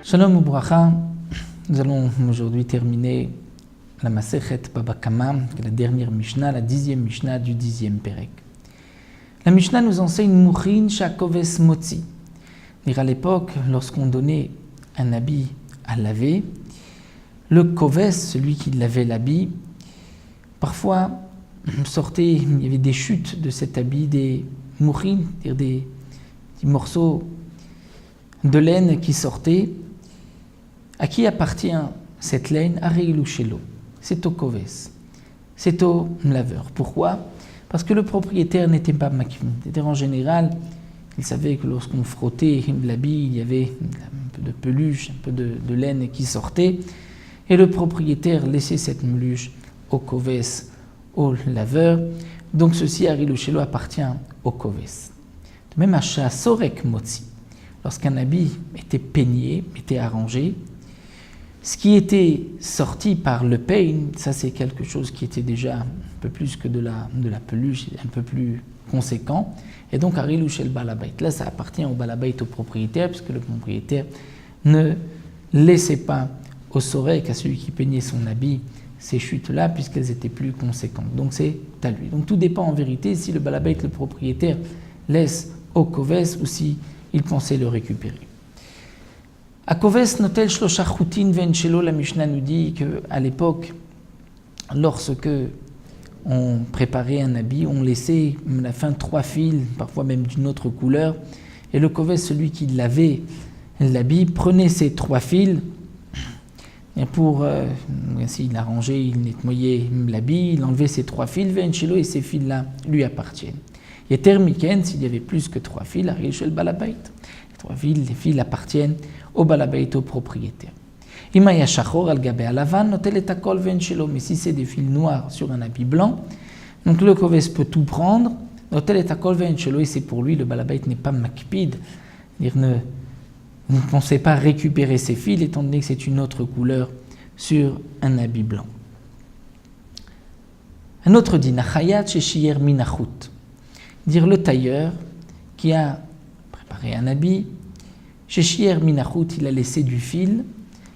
Shalom Ubracha, nous allons aujourd'hui terminer la Masechet Baba Kama, la dernière Mishnah, la 10e Mishnah du 10e Perek. La Mishnah nous enseigne Mouchin Shakoves Motzi. À l'époque, lorsqu'on donnait un habit à laver, le koves, celui qui lavait l'habit, parfois sortait, il y avait des chutes de cet habit, des mouchin, c'est-à-dire des petits morceaux de laine qui sortaient. À qui appartient cette laine? Areilu Shelo. C'est au koves, c'est au laveur. Pourquoi? Parce que le propriétaire n'était pas makmid. C'est-à-dire en général, il savait que lorsqu'on frottait l'habit, il y avait un peu de peluche, un peu de laine qui sortait, et le propriétaire laissait cette peluche au koves, au laveur. Donc ceci, Areilu Shelo, appartient au koves. De même, à Sorek Motzi, lorsqu'un habit était peigné, était arrangé, ce qui était sorti par le peigne, ça c'est quelque chose qui était déjà un peu plus que de la peluche, un peu plus conséquent. Et donc, Areilu Shel Balabait. Là, ça appartient au Balabait, au propriétaire, puisque le propriétaire ne laissait pas au sorek, à celui qui peignait son habit, ces chutes-là, puisqu'elles étaient plus conséquentes. Donc, c'est à lui. Donc, tout dépend en vérité si le Balabait, le propriétaire, laisse au koves ou si il pensait le récupérer. À Koves Notel Shlosha Chutin Ven Shelo, la Mishnah nous dit qu'à l'époque, lorsque on préparait un habit, on laissait à la fin 3 fils, parfois même d'une autre couleur, et le Koves, celui qui lavait l'habit, prenait ces 3 fils, et pour, s'il arrangeait, il nettoyait l'habit, il enlevait ces 3 fils, Ven Shelo, et ces fils-là lui appartiennent. Et Termiken, s'il y avait plus que 3 fils, Areilu Shel Balabait. Les fils appartiennent au balabait, au propriétaire. Mais si c'est des fils noirs sur un habit blanc, donc le koves peut tout prendre, et c'est pour lui, le balabait n'est pas makpid, ne pensez pas récupérer ces fils, étant donné que c'est une autre couleur sur un habit blanc. Un autre dit, nachayat sheshiyer minachut, dire le tailleur qui a préparé un habit, chez Shier Minachut, il a laissé du fil,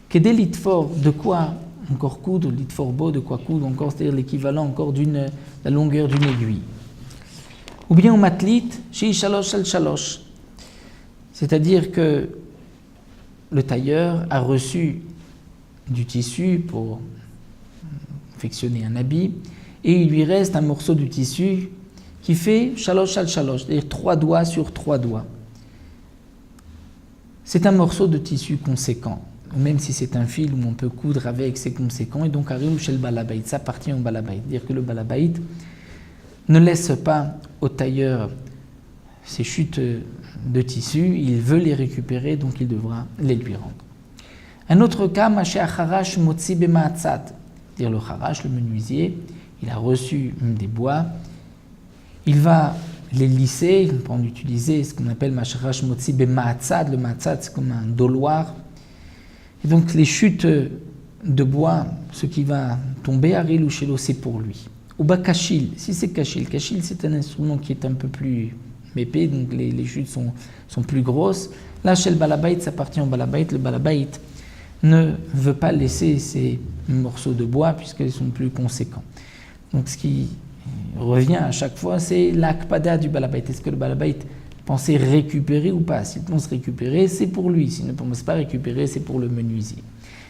que des litfor, de quoi encore coudre, litforbo, de quoi coudre encore, c'est-à-dire l'équivalent encore de la longueur d'une aiguille. Ou bien au matlit, chez Ishalosh al Shalosh, c'est-à-dire que le tailleur a reçu du tissu pour confectionner un habit, et il lui reste un morceau du tissu qui fait Shalosh al Shalosh, c'est-à-dire 3 doigts sur 3 doigts. C'est un morceau de tissu conséquent, même si c'est un fil où on peut coudre avec, c'est conséquent, et donc Areilu Shel Balabait, ça appartient au Balabait. Dire que le Balabait ne laisse pas au tailleur ces chutes de tissu, il veut les récupérer, donc il devra les lui rendre. Un autre cas, Maché Acharash Motzi Bemaatzat, dire le Harash, le menuisier, il a reçu des bois, il va les lisser, il peut en utiliser ce qu'on appelle Masharash Motzi Bemaatzad. Le Maatzad, c'est comme un doloir. Et donc les chutes de bois, ce qui va tomber, Areilu Shelo, c'est pour lui. Ou Kachil, si c'est Kachil. Kachil, c'est un instrument qui est un peu plus épais, donc les chutes sont plus grosses. Là, chez le Balabait, ça appartient au Balabait. Le Balabait ne veut pas laisser ces morceaux de bois puisqu'ils sont plus conséquents. Donc ce qui revient à chaque fois, c'est l'akpada du balabait. Est-ce que le balabait pensait récupérer ou pas? S'il pense récupérer, c'est pour lui. S'il ne pense pas récupérer, c'est pour le menuisier.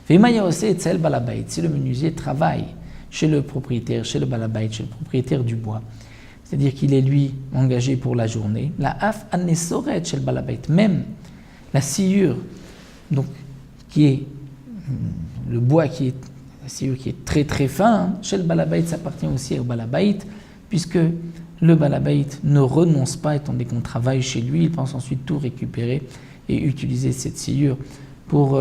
Si le menuisier travaille chez le propriétaire, chez le balabait, chez le propriétaire du bois, c'est-à-dire qu'il est lui engagé pour la journée, la af anesoret chez le balabait, même la sciure, donc qui est le bois qui est la sciure qui est très très fin, chez le balabait, ça appartient aussi au balabait, puisque le balabait ne renonce pas, étant donné qu'on travaille chez lui, il pense ensuite tout récupérer et utiliser cette sciure pour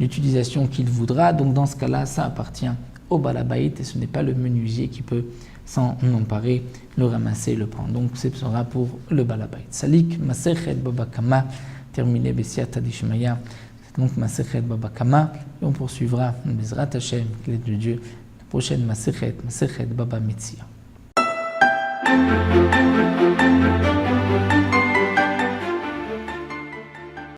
l'utilisation qu'il voudra. Donc dans ce cas-là, ça appartient au balabait et ce n'est pas le menuisier qui peut s'en emparer, le ramasser, le prendre. Donc ce sera pour le balabait. Salik Masechet Baba Kama, terminé Bessiata Dishmaya. Donc Masechet Baba Kama, et on poursuivra Bezrat Hashem, l'aide de Dieu, la prochaine Masechet Baba Metzia.